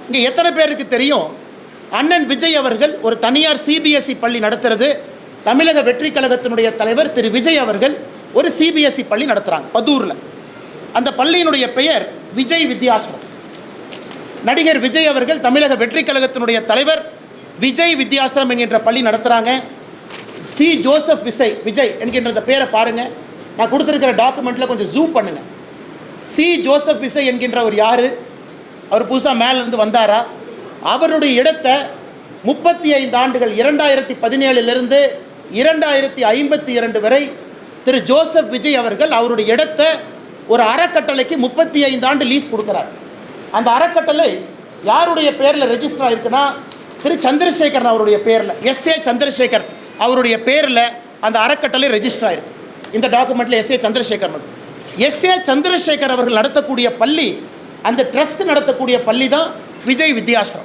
இங்கே எத்தனை பேருக்கு தெரியும், அண்ணன் விஜய் அவர்கள் ஒரு தனியார் சிபிஎஸ்இ பள்ளி நடத்துறது, தமிழக வெற்றி கழகத்தினுடைய தலைவர் திரு விஜய் அவர்கள் ஒரு சிபிஎஸ்இ பள்ளி நடத்துகிறாங்க பதூரில். அந்த பள்ளியினுடைய பெயர் விஜய் வித்யாசிரம். நடிகர் விஜய் அவர்கள் தமிழக வெற்றி கழகத்தினுடைய தலைவர் விஜய் வித்யாசிரம் என்கின்ற பள்ளி நடத்துகிறாங்க. சி ஜோசப் விஜய் என்கின்ற பேரை பாருங்கள், நான் கொடுத்துருக்கிற டாக்குமெண்ட்டில் கொஞ்சம் ஜூம் பண்ணுங்கள். சி ஜோசப் விஜய் என்கின்றவர் யார்? அவர் புதுசாக மேலேருந்து வந்தாரா? அவருடைய இடத்தை 35 ஆண்டுகள் 2017 2052 வரை திரு ஜோசப் விஜய் அவர்கள் அவருடைய இடத்தை ஒரு அறக்கட்டளைக்கு 35 ஆண்டு லீஸ் கொடுக்குறார். அந்த அறக்கட்டளை யாருடைய பேரில் ரெஜிஸ்டர் ஆகிருக்குன்னா திரு சந்திரசேகரன் அவருடைய பேரில், எஸ்ஏ சந்திரசேகர் அவருடைய பேரில் அந்த அறக்கட்டளை ரெஜிஸ்டர் ஆகிருக்கு. இந்த டாக்குமெண்ட்டில் எஸ்ஏ சந்திரசேகர் அவர்கள் நடத்தக்கூடிய பள்ளி, அந்த ட்ரஸ்ட் நடத்தக்கூடிய பள்ளி தான் விஜய் வித்யாசிரம்.